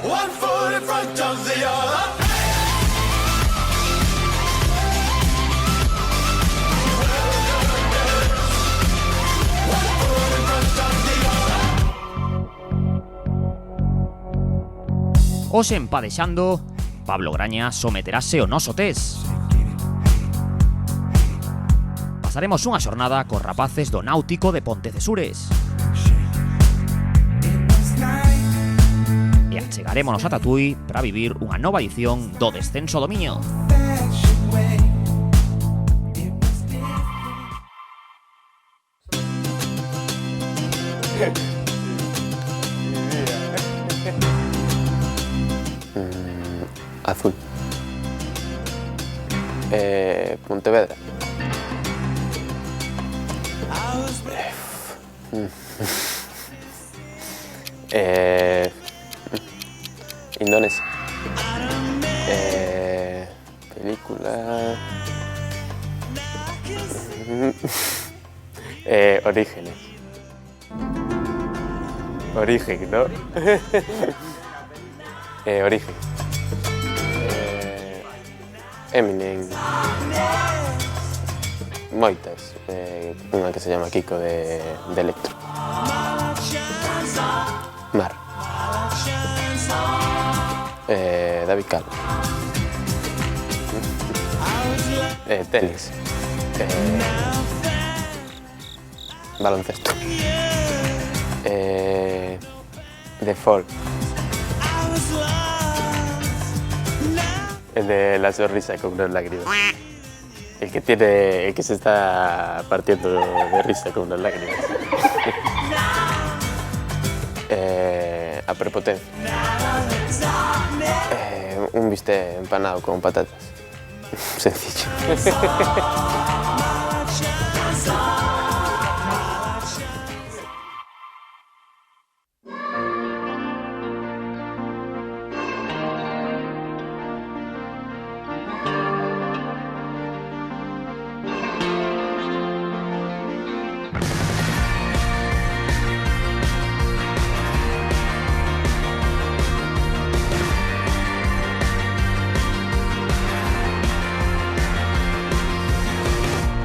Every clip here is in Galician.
One foot in front of the other. Hoxe en Padexando, Pablo Graña someterase o noso test. Pasaremos unha xornada cos rapaces do Náutico de Pontecesures. E achegarémonos a Tatuí para vivir unha nova edición do Descenso do Miño. Azul. Pontevedra. Indonesia. Película. Orígenes. Origen, ¿no? Origen. Eminem. Moitas. Unha que se llama Kiko de Electro. Mar. David Calvo. Tenis. Baloncesto. The Fall. El de la sonrisa con unas lágrimas. El que se está partiendo de risa con unas lágrimas. A prepotencia. Un bistec empanado con patatas. Sencillo.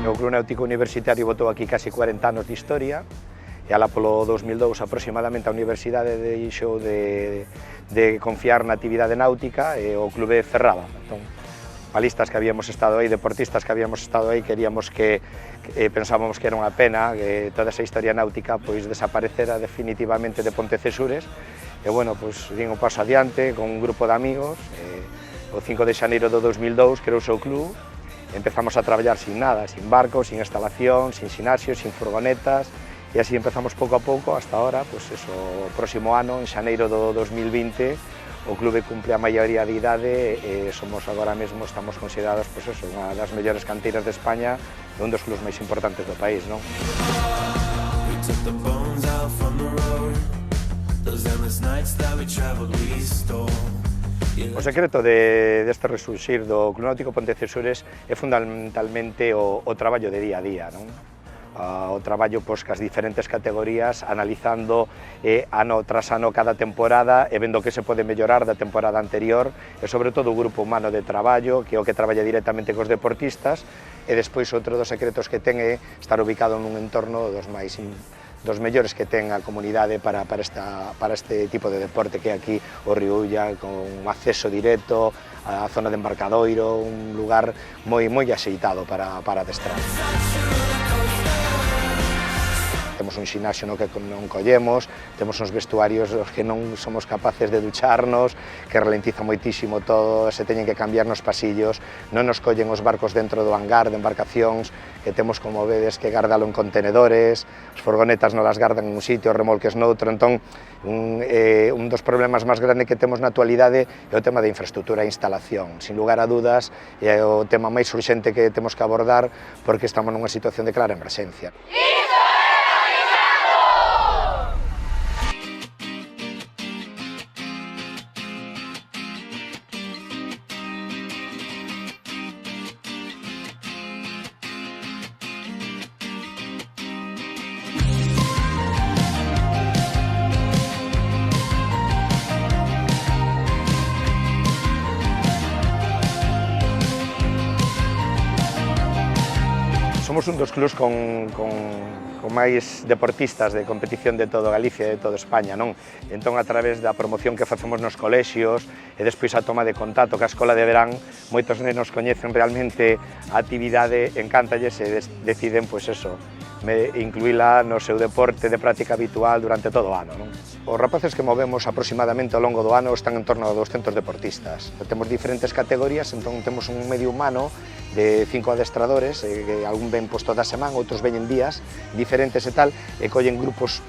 O Club Náutico Universitario botou aquí casi 40 anos de historia e alá polo 2002 aproximadamente a Universidade deixou de confiar na actividade náutica e o clube cerraba. Entón, palistas que habíamos estado aí, deportistas que habíamos estado aí, queríamos pensábamos que era unha pena que toda esa historia náutica pois desaparecera definitivamente de Pontecesures e bueno, pois din un paso adiante con un grupo de amigos o 5 de xaneiro do 2002 creouse o club. Empezamos a traballar sin nada, sin barcos, sin instalación, sin xinasio, sin furgonetas e así empezamos pouco a pouco hasta ahora, pues eso, o próximo ano, en xaneiro do 2020, o clube cumple a maioría de idade e somos agora mesmo, estamos considerados pues eso, unha das mellores canteiras de España e un dos clubes máis importantes do país, non? O secreto deste resurxir do Club Náutico Pontecesures é fundamentalmente o traballo de día a día, non? O traballo pois, cas diferentes categorías, analizando ano tras ano cada temporada e vendo que se pode mellorar da temporada anterior e sobre todo o grupo humano de traballo, que é o que traballa directamente cos deportistas e despois outro dos secretos que ten é estar ubicado nun entorno dos mellores que ten a comunidade para este tipo de deporte que é aquí o Río Ulla, con un acceso directo á zona de embarcadoiro, un lugar moi axeitado para adestrar. Temos un xinasio no que non collemos, temos uns vestuarios os que non somos capaces de ducharnos, que ralentiza moitísimo todo, se teñen que cambiar nos pasillos, non nos collen os barcos dentro do hangar de embarcacións, que temos, como vedes, que gardalo en contenedores, as furgonetas non las gardan en un sitio, os remolques noutro, entón un dos problemas máis grandes que temos na actualidade é o tema da infraestructura e instalación. Sin lugar a dudas, é o tema máis urxente que temos que abordar porque estamos nunha situación de clara emerxencia. Somos un dos clubs con máis deportistas de competición de todo Galicia e de toda España, non? Entón, a través da promoción que facemos nos colexios e despois a toma de contacto ca escola de verán, moitos nenos coñecen realmente a actividade, encántalles e deciden, pois eso, incluíla no seu deporte de práctica habitual durante todo o ano, non? Os rapaces que movemos aproximadamente ao longo do ano están en torno a 200 deportistas. Temos diferentes categorías, entón temos un medio humano de 5 adestradores, que algún ven posto da semana, outros veñen días diferentes e tal, e collen grupos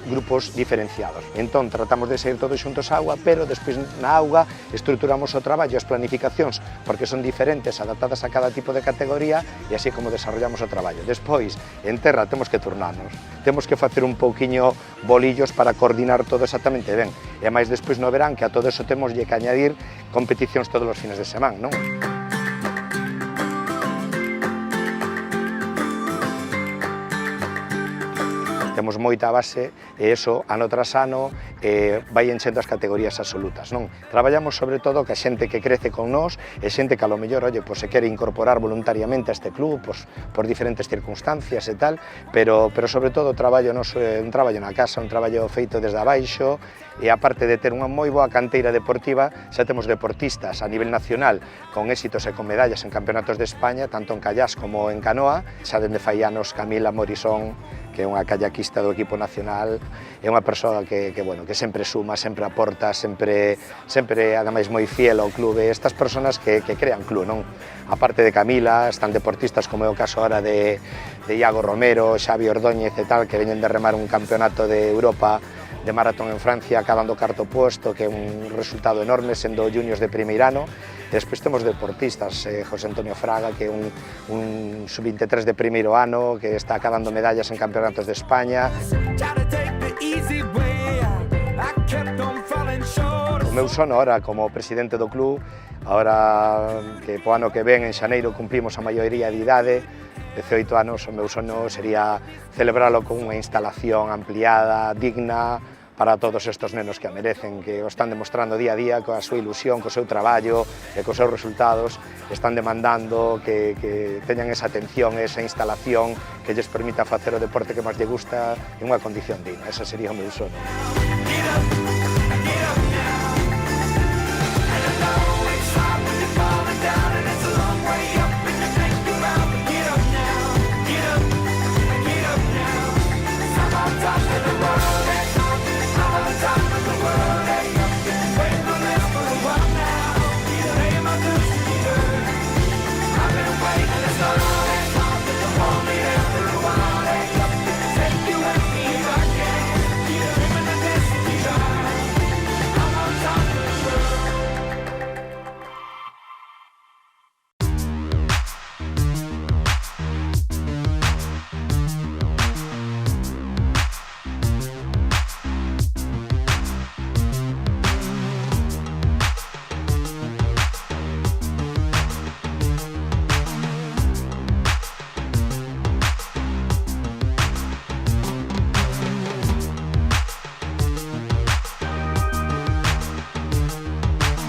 diferenciados. Entón, tratamos de sair todos xuntos á auga, pero despois na auga estruturamos o traballo, as planificacións, porque son diferentes, adaptadas a cada tipo de categoría, e así como desarrollamos o traballo. Despois, en terra, temos que turnarnos. Temos que facer un pouquiño bolillos para coordinar todo exactamente ben. E máis despois no verán, que a todo eso temos que añadir competicións todos os fines de semana, non? Temos moita base e iso, ano tras ano, vai enchendo as categorías absolutas, non? Traballamos sobre todo ca xente que crece con nós e xente que a lo mellor, oye, se quere incorporar voluntariamente a este club, por diferentes circunstancias e tal, pero sobre todo traballo noso é un traballo na casa, un traballo feito desde abaixo, e aparte de ter unha moi boa canteira deportiva, xa temos deportistas a nivel nacional con éxitos e con medallas en campeonatos de España, tanto en callás como en canoa, xa dende fai anos Camila Morisón, que é unha kayakista do equipo nacional, é unha persoa que sempre suma, sempre aporta, sempre ademais moi fiel ao clube. Estas persoas que crean club, non? A parte de Camila, están deportistas como é o caso ahora de Iago Romero, Xavi Ordóñez e tal, que veñen de remar un campeonato de Europa de maratón en Francia, acabando cuarto puesto, que é un resultado enorme, sendo juniors de primeirano. E despois temos deportistas, José Antonio Fraga, que é un sub-23 de primeiro ano, que está acabando medallas en campeonatos de España. O meu sono ahora como presidente do club, ahora que po ano que ven, en xaneiro, cumprimos a maioría de idade, 18 anos, o meu sono sería celebralo con unha instalación ampliada, digna, para todos estes nenos que a merecen, que o están demostrando día a día coa súa ilusión, co seu traballo e cos seus resultados, están demandando que teñan esa atención, esa instalación que lles permita facer o deporte que máis lle gusta en unha condición digna. Ese sería o meu sono.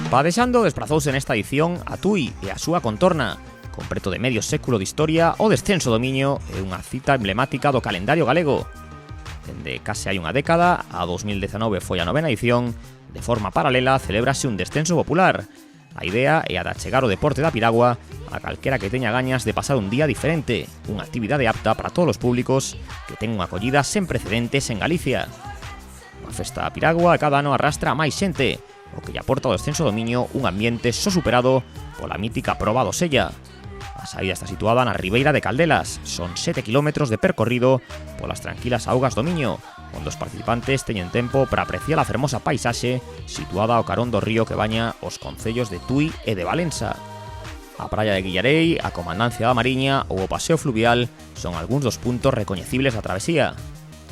Padexando desprazouse nesta edición a Tui e a súa contorna. Con preto de medio século de historia, o descenso do Miño é unha cita emblemática do calendario galego. Dende case hai unha década, a 2019 foi a 9ª edición, de forma paralela celébrase un descenso popular. A idea é a de achegar o deporte da piragua a calquera que teña gañas de pasar un día diferente, unha actividade apta para todos os públicos que ten unha acollida sen precedentes en Galicia. A festa da piragua cada ano arrastra a máis xente, o que lle aporta ao descenso do Miño un ambiente só superado pola mítica proba do Sella. A saída está situada na ribeira de Caldelas, son 7 kilómetros de percorrido polas tranquilas augas do Miño, onde os participantes teñen tempo para apreciar a fermosa paisaxe situada ao carón do río que baña os concellos de Tui e de Valença. A praia de Guillarei, a comandancia da Mariña ou o paseo fluvial son algúns dos puntos recoñecibles da travesía.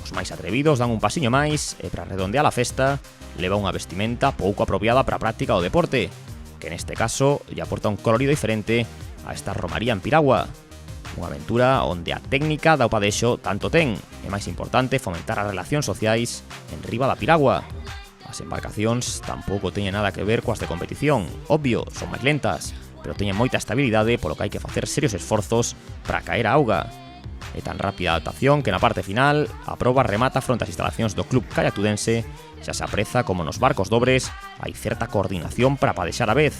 Os máis atrevidos dan un pasiño máis e para redondear a festa leva unha vestimenta pouco apropiada para a práctica do deporte, que neste caso lle aporta un colorido diferente a esta romaría en piragua. Unha aventura onde a técnica da o padexo tanto ten, e máis importante, fomentar as relacións sociais en riba da piragua. As embarcacións tampouco teñen nada que ver coas de competición, obvio, son máis lentas, pero teñen moita estabilidade polo que hai que facer serios esforzos para caer á auga. E tan rápida adaptación que na parte final a proba remata fronte ás instalacións do club callatudense. Xa se apreza como nos barcos dobres hai certa coordinación para padexar a vez.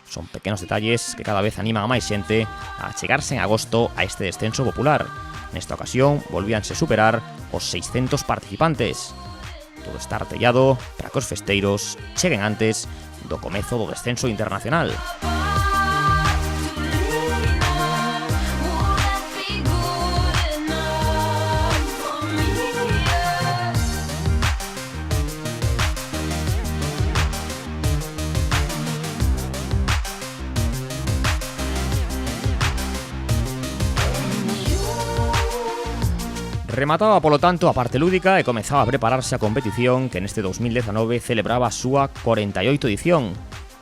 Son pequenos detalles que cada vez animan a máis xente a chegarse en agosto a este descenso popular. Nesta ocasión volvíanse superar os 600 participantes. Todo está artellado para que os festeiros cheguen antes do comezo do descenso internacional. Remataba, polo tanto, a parte lúdica e comezaba a prepararse a competición que neste 2019 celebraba a súa 48ª edición.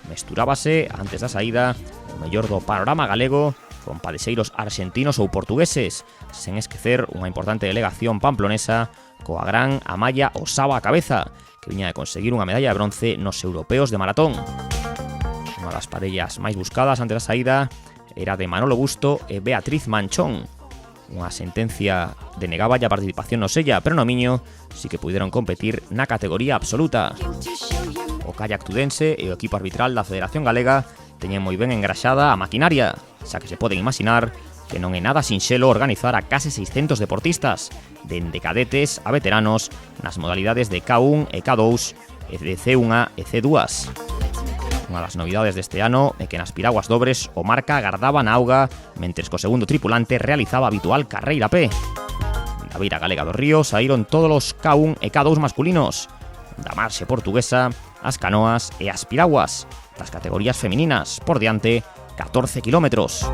Mesturábase, antes da saída, o mellor do panorama galego con padexeiros arxentinos ou portugueses, sen esquecer unha importante delegación pamplonesa coa gran Amaya Osaba a cabeza, que viña de conseguir unha medalla de bronce nos europeos de maratón. Unha das parellas máis buscadas antes da saída era de Manolo Busto e Beatriz Manchón. Unha sentencia denegaba a participación no sella, pero no miño sí que puderon competir na categoría absoluta. O kayak tudense e o equipo arbitral da Federación Galega teñen moi ben engraxada a maquinaria, xa que se poden imaginar que non é nada sinxelo organizar a case 600 deportistas, dende cadetes a veteranos, nas modalidades de K1 e K2, e de C1 e C2. Unha das novidades deste ano é que nas piraguas dobres o marca agardaba na auga mentres que o segundo tripulante realizaba a habitual carreira a pé. Da beira galega do río saíron todos os K1 e K2 masculinos, da marxe portuguesa, as canoas e as piraguas, das categorías femininas, por diante 14 kilómetros.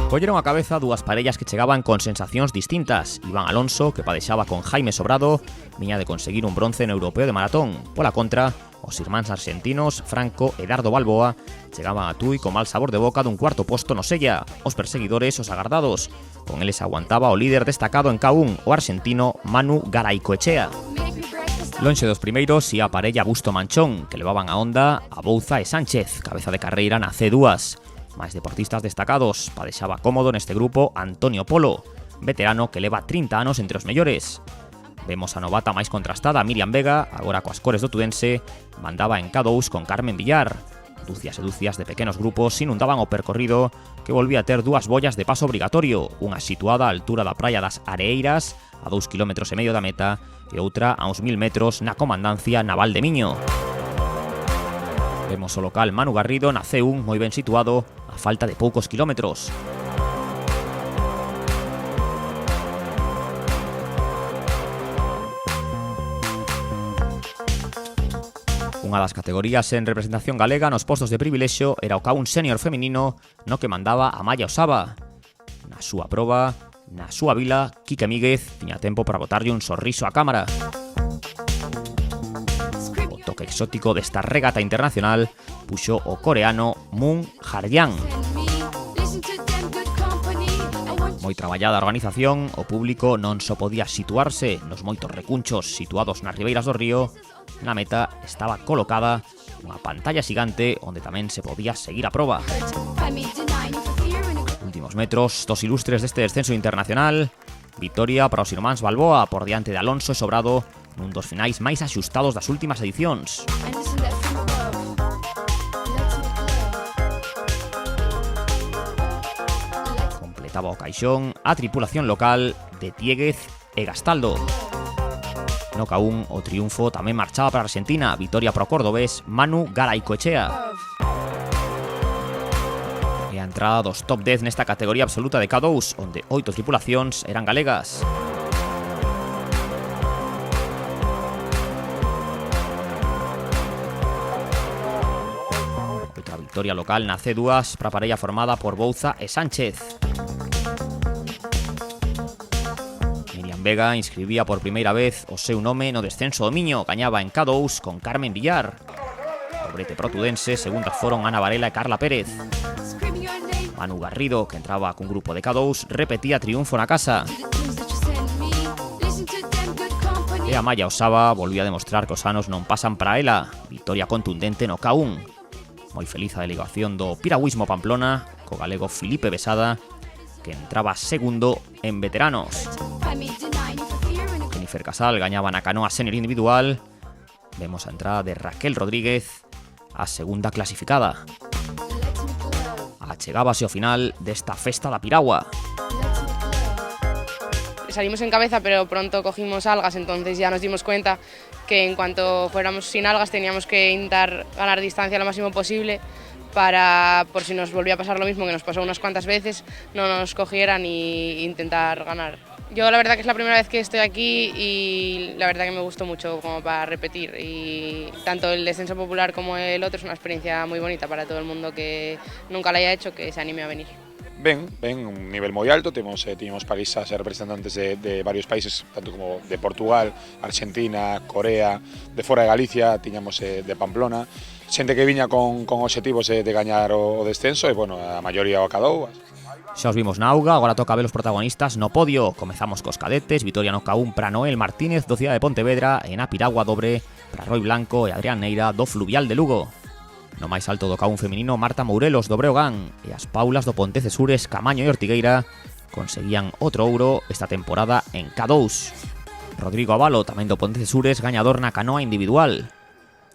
Colleron a cabeza dúas parellas que chegaban con sensacións distintas. Iván Alonso, que padexaba con Jaime Sobrado, viña de conseguir un bronce no europeo de maratón. Pola contra, os irmáns arxentinos, Franco e Dardo Balboa, chegaban a Tui con mal sabor de boca dun cuarto posto no sella. Os perseguidores, os agardados. Con eles aguantaba o líder destacado en K1, o arxentino Manu Garaicoechea. Lonxe dos primeiros ia a parella Busto Manchón, que levaban a onda a Bouza e Sánchez, cabeza de carreira na C2. Máis deportistas destacados, padexaba cómodo neste grupo Antonio Polo, veterano que leva 30 anos entre os mellores. Vemos a novata máis contrastada Miriam Vega, agora coas cores do Tudense, mandaba en K2 con Carmen Villar. Dúcias e dúcias de pequenos grupos inundaban o percorrido, que volvía a ter dúas bollas de paso obrigatorio, unha situada á altura da praia das Areeiras, a 2,5 km da meta, e outra a uns 1000 metros na comandancia naval de Miño. Vemos o local Manu Garrido na C1 moi ben situado, a falta de poucos kilómetros. Unha das categorías en representación galega nos postos de privilexio era o K1 senior feminino, no que mandaba Amaya Osaba. Na súa proba, na súa vila, Quique Míguez tiña tempo para botarlle un sorriso á cámara. O toque exótico desta regata internacional puxo o coreano Moon Haryan. Moi traballada a organización, o público non só podía situarse nos moitos recunchos situados nas ribeiras do río. Na meta estaba colocada unha pantalla xigante onde tamén se podía seguir a proba. Últimos metros dos ilustres deste descenso internacional. Victoria para os irmáns Balboa por diante de Alonso e Sobrado nun dos finais máis axustados das últimas edicións. Completaba o caixón a tripulación local de Tieguez e Gastaldo. No K1 o triunfo tamén marchaba para Argentina, victoria pro cordobés Manu Garaicoechea. E a entrada dos top 10 nesta categoría absoluta de K2, onde 8 tripulacións eran galegas. Outra victoria local na C2 para a parella formada por Bouza e Sánchez. Vega inscribía por primeira vez o seu nome no descenso do Miño, gañaba en K2 con Carmen Villar. Dobrete pro Tudense, segundas foron Ana Varela e Carla Pérez. Manu Garrido, que entraba cun grupo de K2, repetía triunfo na casa. E Amaya Osaba volvía a demostrar que os anos non pasan para ela, victoria contundente no K1. Moi feliz a delegación do piragüismo Pamplona, co galego Filipe Besada, que entraba segundo en veteranos. Jennifer Casal gañaba na canoa senior individual. Vemos a entrada de Raquel Rodríguez, a segunda clasificada. Achegábase ao final desta festa da piragua. Salimos en cabeza, pero pronto cogimos algas, entonces ya nos dimos cuenta que en cuanto fuéramos sin algas teníamos que intentar ganar distancia lo máximo posible para, por si nos volvía a pasar lo mismo que nos pasó unas cuantas veces, no nos cogieran e intentar ganar. Yo la verdad que es la primera vez que estoy aquí y la verdad que me gustó mucho como para repetir, y tanto el descenso popular como el otro es una experiencia muy bonita para todo el mundo que nunca la haya hecho, que se anime a venir. Ben, un nivel moi alto, temos países representantes de varios países, tanto como de Portugal, Argentina, Corea, de fora de Galicia, tiñamos de Pamplona, xente que viña con obxectivos de gañar o descenso, e, bueno, a maioría o acadou. Xa os vimos na auga, agora toca ver os protagonistas no podio. Comezamos cos cadetes, vitoria no K1 para Noel Martínez do Cidade de Pontevedra, e na piragua dobre para Roi Blanco e Adrián Neira do Fluvial de Lugo. No máis alto do K1 feminino, Marta Mourelos do Breogán e as Paulas do Pontecesures, Camaño e Ortigueira conseguían outro ouro esta temporada en K2. Rodrigo Avalo, tamén do Pontecesures, gañador na canoa individual.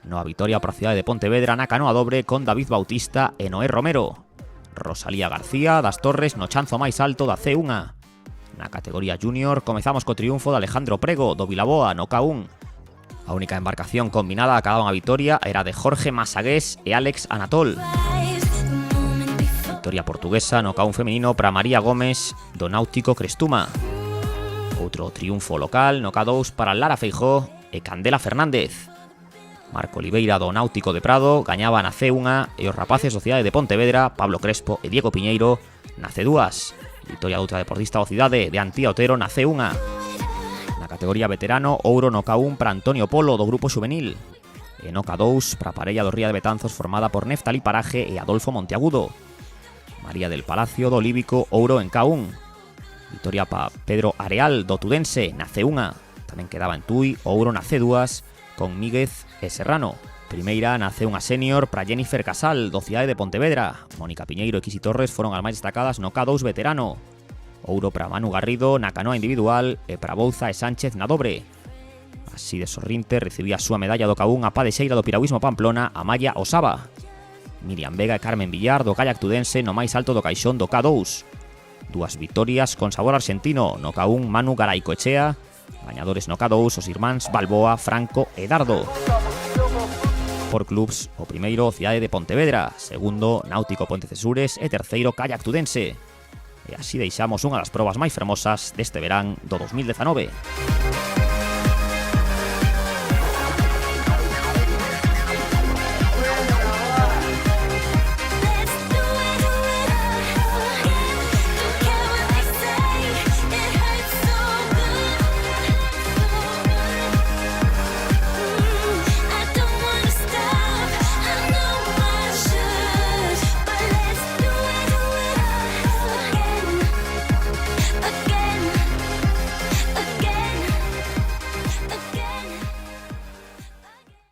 No a vitoria para a Cidade de Pontevedra na canoa dobre con David Bautista e Noé Romero. Rosalía García das Torres no chanzo máis alto da C1. Na categoría junior comezamos co triunfo de Alejandro Prego do Vilaboa no K1. A única embarcación combinada a cada unha vitoria era de Jorge Masagués e Alex Anatol. Victoria portuguesa no K1 feminino para María Gómez do Náutico Crestuma. Outro triunfo local no K2 para Lara Feijó e Candela Fernández. Marco Oliveira do Náutico de Prado gañaba na C1 e os rapaces do Cidade de Pontevedra, Pablo Crespo e Diego Piñeiro, na C2. Victoria de outra deportista do Cidade de Antía Otero na C1. Categoría veterano, ouro no K1 para Antonio Polo do grupo juvenil. E no K2 para a parella do Ría de Betanzos formada por Neftalí Paraje e Adolfo Monteagudo. María del Palacio do Líbico, ouro en K1. Victoria para Pedro Areal do Tudense na C1. Tamén quedaba en Tui, ouro na C2 con Míguez e Serrano. Primeira na C1 senior para Jennifer Casal do Cidade de Pontevedra. Mónica Piñeiro e Quisi Torres foron as máis destacadas no K2 veterano. Ouro para Manu Garrido na canoa individual e para Bouza e Sánchez na dobre. Así de sorrinte recibía a súa medalla do K1 a Padexeira do piragüismo Pamplona, Amaya Osaba. Miriam Vega e Carmen Villar do kayak tudense no máis alto do caixón do K2. Dúas vitorias con sabor argentino no K1 Manu Garaicoechea. Gañadores no K2 os irmáns Balboa, Franco e Dardo. Por clubs, o primeiro Cidade de Pontevedra, segundo Náutico Pontecesures e terceiro Kayak Tudense. E así deixamos unha das probas máis fermosas deste verán do 2019.